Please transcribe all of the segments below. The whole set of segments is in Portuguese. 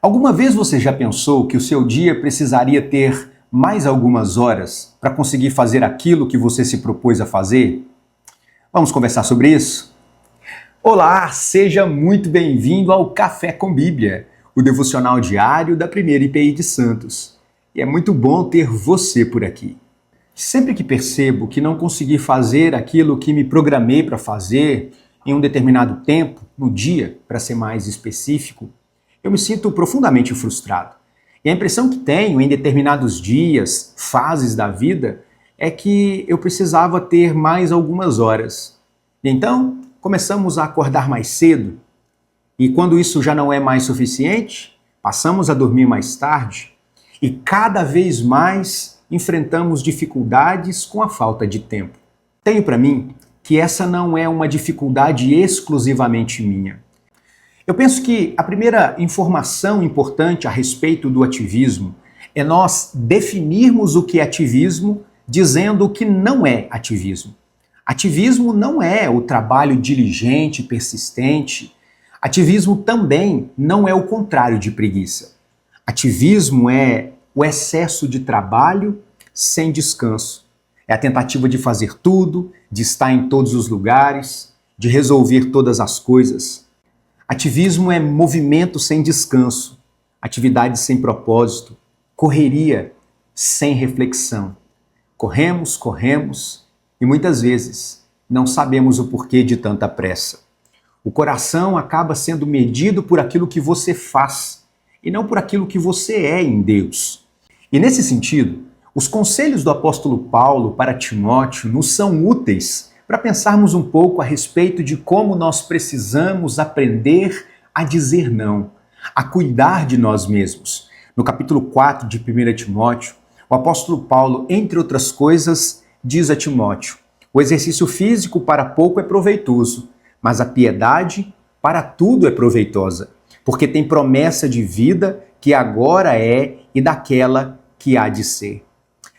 Alguma vez você já pensou que o seu dia precisaria ter mais algumas horas para conseguir fazer aquilo que você se propôs a fazer? Vamos conversar sobre isso? Olá, seja muito bem-vindo ao Café com Bíblia, o devocional diário da Primeira IPI de Santos. E é muito bom ter você por aqui. Sempre que percebo que não consegui fazer aquilo que me programei para fazer em um determinado tempo, no dia, para ser mais específico, eu me sinto profundamente frustrado. E a impressão que tenho em determinados dias, fases da vida, é que eu precisava ter mais algumas horas. E então, começamos a acordar mais cedo. E quando isso já não é mais suficiente, passamos a dormir mais tarde. E cada vez mais enfrentamos dificuldades com a falta de tempo. Tenho para mim que essa não é uma dificuldade exclusivamente minha. Eu penso que a primeira informação importante a respeito do ativismo é nós definirmos o que é ativismo dizendo o que não é ativismo. Ativismo não é o trabalho diligente, persistente. Ativismo também não é o contrário de preguiça. Ativismo é o excesso de trabalho sem descanso. É a tentativa de fazer tudo, de estar em todos os lugares, de resolver todas as coisas. Ativismo é movimento sem descanso, atividade sem propósito, correria sem reflexão. Corremos e muitas vezes não sabemos o porquê de tanta pressa. O coração acaba sendo medido por aquilo que você faz e não por aquilo que você é em Deus. E nesse sentido, os conselhos do apóstolo Paulo para Timóteo nos são úteis para pensarmos um pouco a respeito de como nós precisamos aprender a dizer não, a cuidar de nós mesmos. No capítulo 4 de 1 Timóteo, o apóstolo Paulo, entre outras coisas, diz a Timóteo: o exercício físico para pouco é proveitoso, mas a piedade para tudo é proveitosa, porque tem promessa de vida que agora é e daquela que há de ser.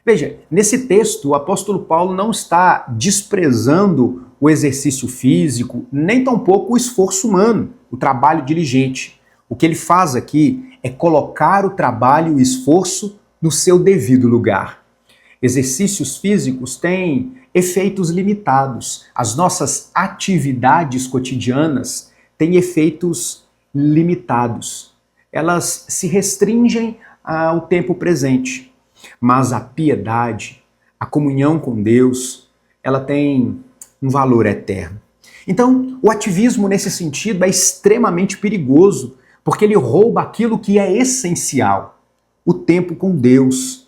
Veja, nesse texto, o apóstolo Paulo não está desprezando o exercício físico, nem tampouco o esforço humano, o trabalho diligente. O que ele faz aqui é colocar o trabalho e o esforço no seu devido lugar. Exercícios físicos têm efeitos limitados. As nossas atividades cotidianas têm efeitos limitados. Elas se restringem ao tempo presente. Mas a piedade, a comunhão com Deus, ela tem um valor eterno. Então, o ativismo nesse sentido é extremamente perigoso, porque ele rouba aquilo que é essencial: o tempo com Deus,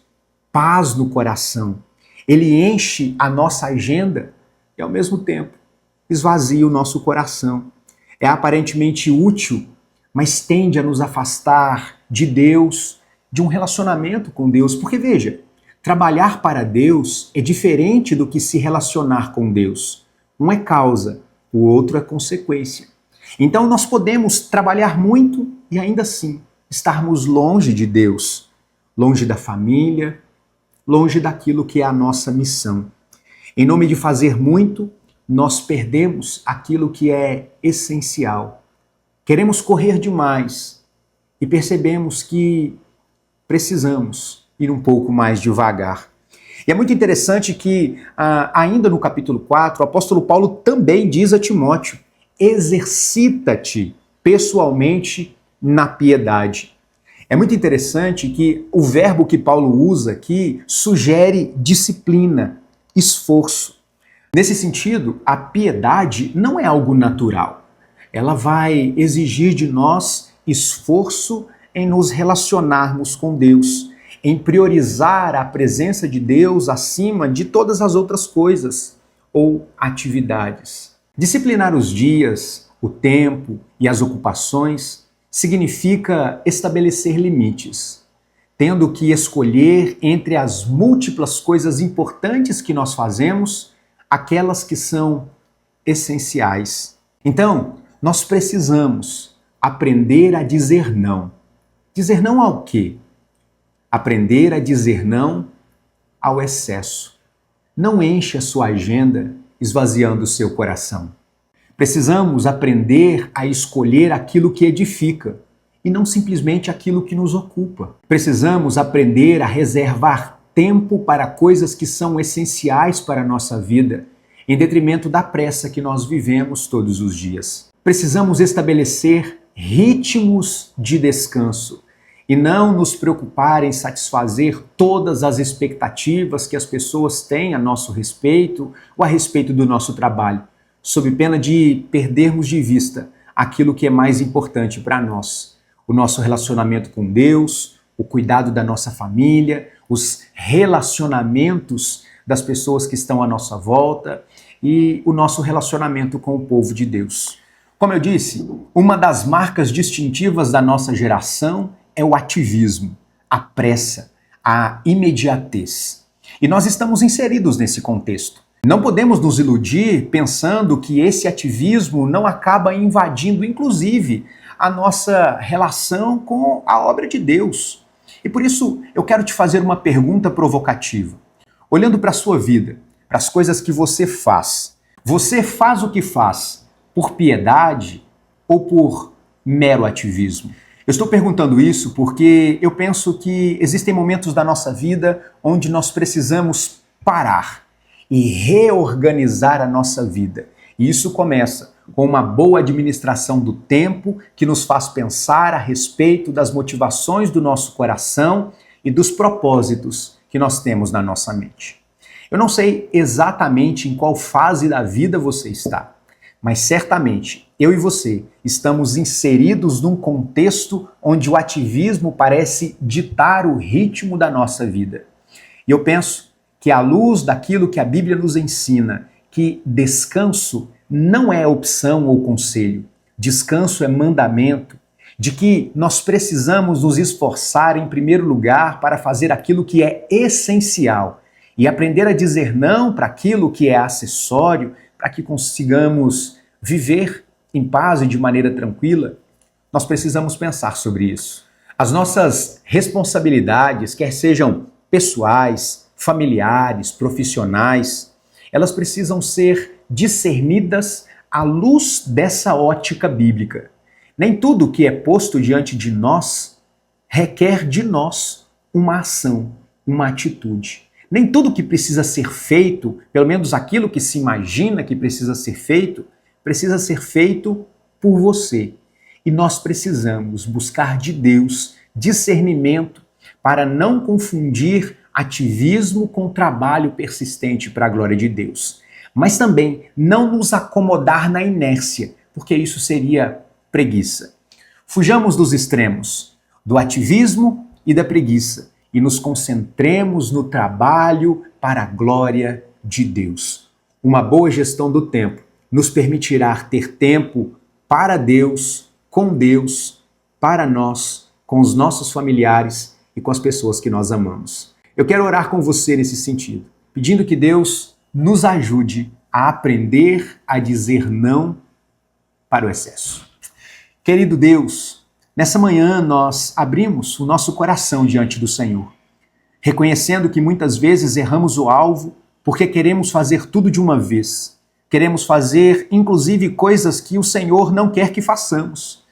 paz no coração. Ele enche a nossa agenda e, ao mesmo tempo, esvazia o nosso coração. É aparentemente útil, mas tende a nos afastar de Deus, de um relacionamento com Deus. Porque veja, trabalhar para Deus é diferente do que se relacionar com Deus. Um é causa, o outro é consequência. Então nós podemos trabalhar muito e ainda assim estarmos longe de Deus, longe da família, longe daquilo que é a nossa missão. Em nome de fazer muito, nós perdemos aquilo que é essencial. Queremos correr demais e percebemos que precisamos ir um pouco mais devagar. E é muito interessante que, ainda no capítulo 4, o apóstolo Paulo também diz a Timóteo: exercita-te pessoalmente na piedade. É muito interessante que o verbo que Paulo usa aqui sugere disciplina, esforço. Nesse sentido, a piedade não é algo natural. Ela vai exigir de nós esforço em nos relacionarmos com Deus, em priorizar a presença de Deus acima de todas as outras coisas ou atividades. Disciplinar os dias, o tempo e as ocupações significa estabelecer limites, tendo que escolher entre as múltiplas coisas importantes que nós fazemos, aquelas que são essenciais. Então, nós precisamos aprender a dizer não. Dizer não ao quê? Aprender a dizer não ao excesso. Não enche a sua agenda esvaziando o seu coração. Precisamos aprender a escolher aquilo que edifica e não simplesmente aquilo que nos ocupa. Precisamos aprender a reservar tempo para coisas que são essenciais para a nossa vida, em detrimento da pressa que nós vivemos todos os dias. Precisamos estabelecer ritmos de descanso e não nos preocupar em satisfazer todas as expectativas que as pessoas têm a nosso respeito ou a respeito do nosso trabalho, sob pena de perdermos de vista aquilo que é mais importante para nós: o nosso relacionamento com Deus, o cuidado da nossa família, os relacionamentos das pessoas que estão à nossa volta e o nosso relacionamento com o povo de Deus. Como eu disse, uma das marcas distintivas da nossa geração é o ativismo, a pressa, a imediatez. E nós estamos inseridos nesse contexto. Não podemos nos iludir pensando que esse ativismo não acaba invadindo, inclusive, a nossa relação com a obra de Deus. E por isso eu quero te fazer uma pergunta provocativa. Olhando para a sua vida, para as coisas que você faz o que faz por piedade ou por mero ativismo? Eu estou perguntando isso porque eu penso que existem momentos da nossa vida onde nós precisamos parar e reorganizar a nossa vida. E isso começa com uma boa administração do tempo que nos faz pensar a respeito das motivações do nosso coração e dos propósitos que nós temos na nossa mente. Eu não sei exatamente em qual fase da vida você está, mas certamente eu e você estamos inseridos num contexto onde o ativismo parece ditar o ritmo da nossa vida. E eu penso que, à luz daquilo que a Bíblia nos ensina, que descanso não é opção ou conselho, descanso é mandamento, de que nós precisamos nos esforçar em primeiro lugar para fazer aquilo que é essencial e aprender a dizer não para aquilo que é acessório, para que consigamos viver em paz e de maneira tranquila. Nós precisamos pensar sobre isso. As nossas responsabilidades, quer sejam pessoais, familiares, profissionais, elas precisam ser discernidas à luz dessa ótica bíblica. Nem tudo que é posto diante de nós requer de nós uma ação, uma atitude. Nem tudo que precisa ser feito, pelo menos aquilo que se imagina que precisa ser feito por você. E nós precisamos buscar de Deus discernimento para não confundir ativismo com trabalho persistente para a glória de Deus. Mas também não nos acomodar na inércia, porque isso seria preguiça. Fujamos dos extremos, do ativismo e da preguiça, e nos concentremos no trabalho para a glória de Deus. Uma boa gestão do tempo nos permitirá ter tempo para Deus, para nós, com os nossos familiares e com as pessoas que nós amamos. Eu quero orar com você nesse sentido, pedindo que Deus nos ajude a aprender a dizer não para o excesso. Querido Deus, nessa manhã nós abrimos o nosso coração diante do Senhor, reconhecendo que muitas vezes erramos o alvo porque queremos fazer tudo de uma vez. Queremos fazer, inclusive, coisas que o Senhor não quer que façamos.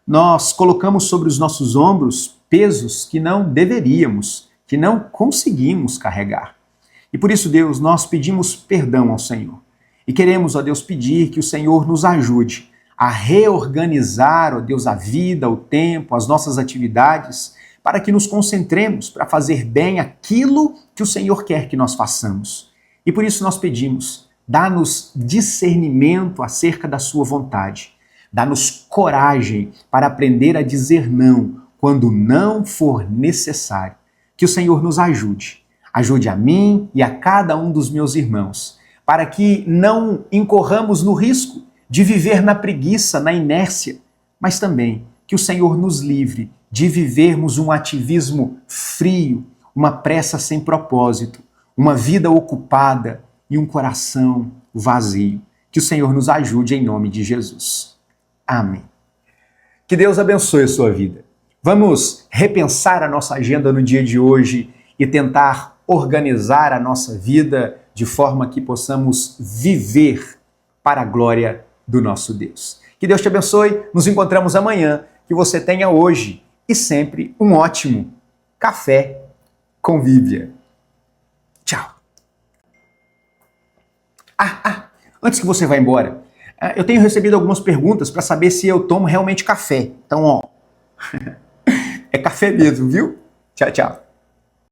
Nós colocamos sobre os nossos ombros pesos que não deveríamos, que não conseguimos carregar. E por isso, Deus, nós pedimos perdão ao Senhor. E queremos, ó Deus, pedir que o Senhor nos ajude a reorganizar, ó Deus, a vida, o tempo, as nossas atividades, para que nos concentremos para fazer bem aquilo que o Senhor quer que nós façamos. E por isso nós pedimos, dá-nos discernimento acerca da sua vontade. Dá-nos coragem para aprender a dizer não quando não for necessário. Que o Senhor nos ajude. Ajude a mim e a cada um dos meus irmãos, para que não incorramos no risco de viver na preguiça, na inércia, mas também que o Senhor nos livre de vivermos um ativismo frio, uma pressa sem propósito, uma vida ocupada e um coração vazio. Que o Senhor nos ajude em nome de Jesus. Amém. Que Deus abençoe a sua vida. Vamos repensar a nossa agenda no dia de hoje e tentar organizar a nossa vida de forma que possamos viver para a glória do nosso Deus. Que Deus te abençoe. Nos encontramos amanhã. que você tenha hoje e sempre um ótimo Café com Bíblia. Tchau. Antes que você vá embora, eu tenho recebido algumas perguntas para saber se eu tomo realmente café. Então, ó, é café mesmo, viu? Tchau, tchau.